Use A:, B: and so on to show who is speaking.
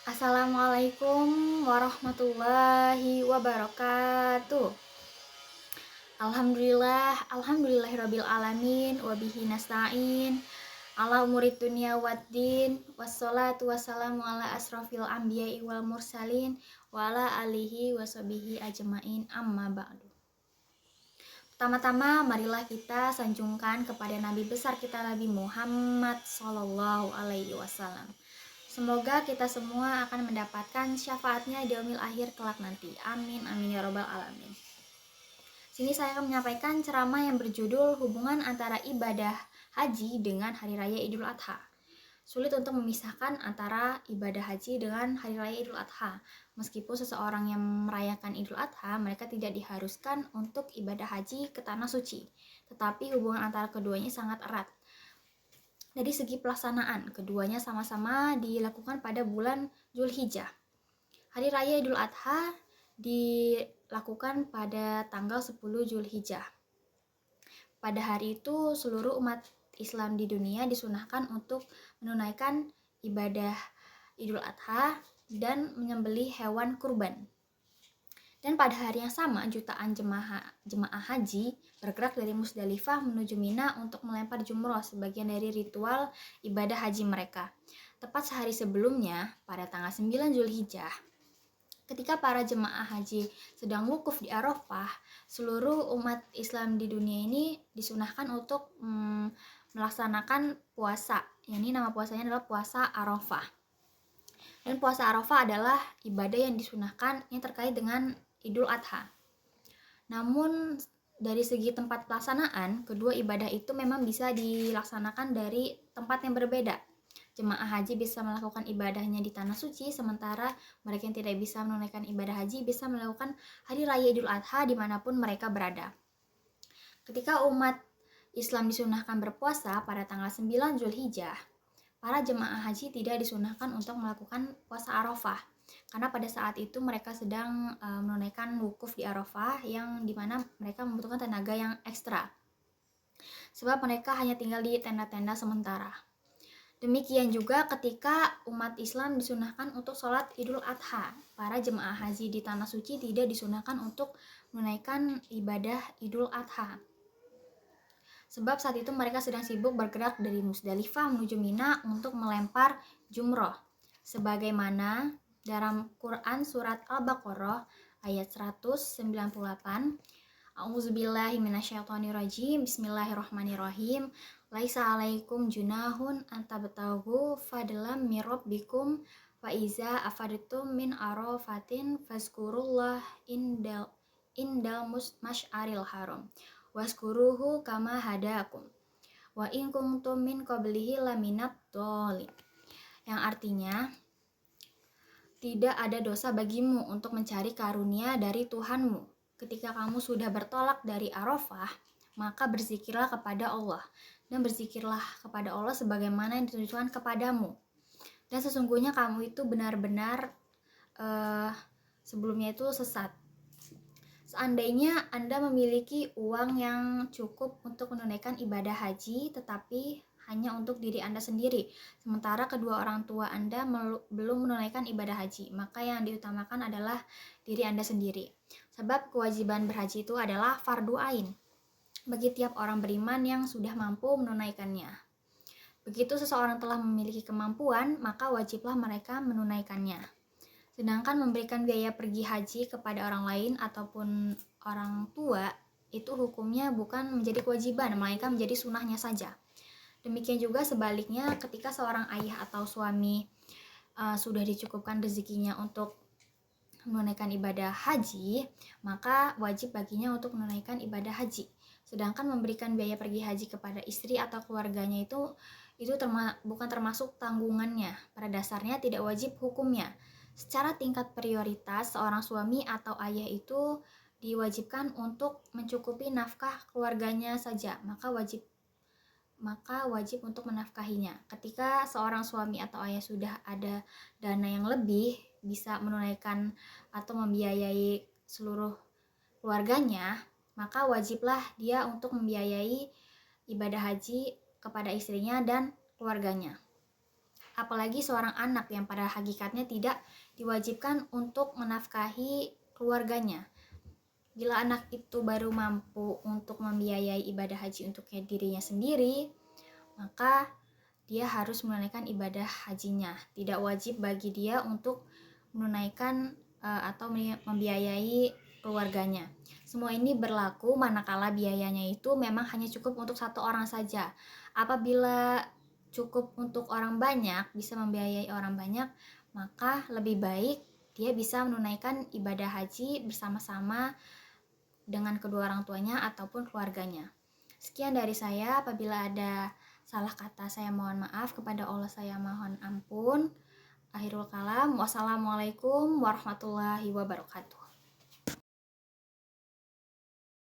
A: Assalamualaikum warahmatullahi wabarakatuh. Alhamdulillahirabbil alamin wa bihi nasta'in ala umurid dunya waddin wassalatu wassalamu ala asrofil anbiya'i wal mursalin wa ala alihi washabihi ajmain amma ba'du. Pertama-tama marilah kita sanjungkan kepada Nabi besar kita Nabi Muhammad Sallallahu Alaihi Wasallam. Semoga kita semua akan mendapatkan syafaatnya di yaumil akhir kelak nanti. Amin, amin ya robbal alamin. Sini saya akan menyampaikan ceramah yang berjudul hubungan antara ibadah haji dengan hari raya Idul Adha. Sulit untuk memisahkan antara ibadah haji dengan hari raya Idul Adha. Meskipun seseorang yang merayakan Idul Adha, mereka tidak diharuskan untuk ibadah haji ke tanah suci. Tetapi hubungan antara keduanya sangat erat. Dari segi pelaksanaan, keduanya sama-sama dilakukan pada bulan Zulhijjah. Hari raya Idul Adha dilakukan pada tanggal 10 Zulhijjah. Pada hari itu seluruh umat Islam di dunia disunahkan untuk menunaikan ibadah Idul Adha dan menyembelih hewan kurban. Dan pada hari yang sama, jutaan jemaah haji bergerak dari Musdalifah menuju Mina untuk melempar jumroh sebagian dari ritual ibadah haji mereka. Tepat sehari sebelumnya, pada tanggal 9 Zulhijjah, ketika para jemaah haji sedang wukuf di Arafah, seluruh umat Islam di dunia ini disunahkan untuk melaksanakan puasa. Ini nama puasanya adalah puasa Arafah. Dan puasa Arafah adalah ibadah yang disunahkan yang terkait dengan Idul Adha. Namun dari segi tempat pelaksanaan, kedua ibadah itu memang bisa dilaksanakan dari tempat yang berbeda. Jemaah haji bisa melakukan ibadahnya di tanah suci, sementara mereka yang tidak bisa menunaikan ibadah haji bisa melakukan hari raya Idul Adha dimanapun mereka berada. Ketika umat Islam disunahkan berpuasa pada tanggal 9 Zulhijjah, para jemaah haji tidak disunahkan untuk melakukan puasa Arafah, karena pada saat itu mereka sedang menunaikan wukuf di Arafah yang dimana mereka membutuhkan tenaga yang ekstra, sebab mereka hanya tinggal di tenda-tenda sementara. Demikian juga ketika umat Islam disunahkan untuk sholat Idul Adha, para jemaah haji di tanah suci tidak disunahkan untuk menunaikan ibadah Idul Adha, sebab saat itu mereka sedang sibuk bergerak dari Musdalifah menuju Mina untuk melempar jumroh. Sebagaimana dalam Quran surat Al-Baqarah ayat 198, A'udzubillahi minasyaitonirrajim, Bismillahirrahmanirrahim. Laisa alaikum junahun antabtagu fadlam mir rabbikum fa iza afadtum min arafatin fazkurullah indal masy'aril haram waskuruhu kama hadakum wa in kuntum min qablihi laminat dhalin. Yang artinya, tidak ada dosa bagimu untuk mencari karunia dari Tuhanmu. Ketika kamu sudah bertolak dari Arafah, maka berzikirlah kepada Allah, dan berzikirlah kepada Allah sebagaimana yang ditujukan kepadamu. Dan sesungguhnya kamu itu benar-benar sebelumnya itu sesat. Seandainya Anda memiliki uang yang cukup untuk menunaikan ibadah haji, tetapi hanya untuk diri Anda sendiri, sementara kedua orang tua Anda belum menunaikan ibadah haji, maka yang diutamakan adalah diri Anda sendiri. Sebab kewajiban berhaji itu adalah fardu ain bagi tiap orang beriman yang sudah mampu menunaikannya. Begitu seseorang telah memiliki kemampuan, maka wajiblah mereka menunaikannya. Sedangkan memberikan biaya pergi haji kepada orang lain ataupun orang tua, itu hukumnya bukan menjadi kewajiban, melainkan menjadi sunahnya saja. Demikian juga sebaliknya, ketika seorang ayah atau suami sudah dicukupkan rezekinya untuk menunaikan ibadah haji, maka wajib baginya untuk menunaikan ibadah haji. Sedangkan memberikan biaya pergi haji kepada istri atau keluarganya itu bukan termasuk tanggungannya. Pada dasarnya tidak wajib hukumnya. Secara tingkat prioritas, seorang suami atau ayah itu diwajibkan untuk mencukupi nafkah keluarganya saja, maka wajib untuk menafkahinya. Ketika seorang suami atau ayah sudah ada dana yang lebih, bisa menunaikan atau membiayai seluruh keluarganya, maka wajiblah dia untuk membiayai ibadah haji kepada istrinya dan keluarganya. apalagi seorang anak yang pada hakikatnya tidak diwajibkan untuk menafkahi keluarganya. Bila anak itu baru mampu untuk membiayai ibadah haji untuk dirinya sendiri, maka dia harus menunaikan ibadah hajinya. Tidak wajib bagi dia untuk menunaikan atau membiayai keluarganya. Semua ini berlaku manakala biayanya itu memang hanya cukup untuk satu orang saja. Apabila cukup untuk orang banyak, bisa membiayai orang banyak, maka lebih baik dia bisa menunaikan ibadah haji bersama-sama dengan kedua orang tuanya ataupun keluarganya. Sekian dari saya. Apabila ada salah kata, saya mohon maaf. Kepada Allah saya mohon ampun. Akhirul kalam. Wassalamualaikum warahmatullahi wabarakatuh.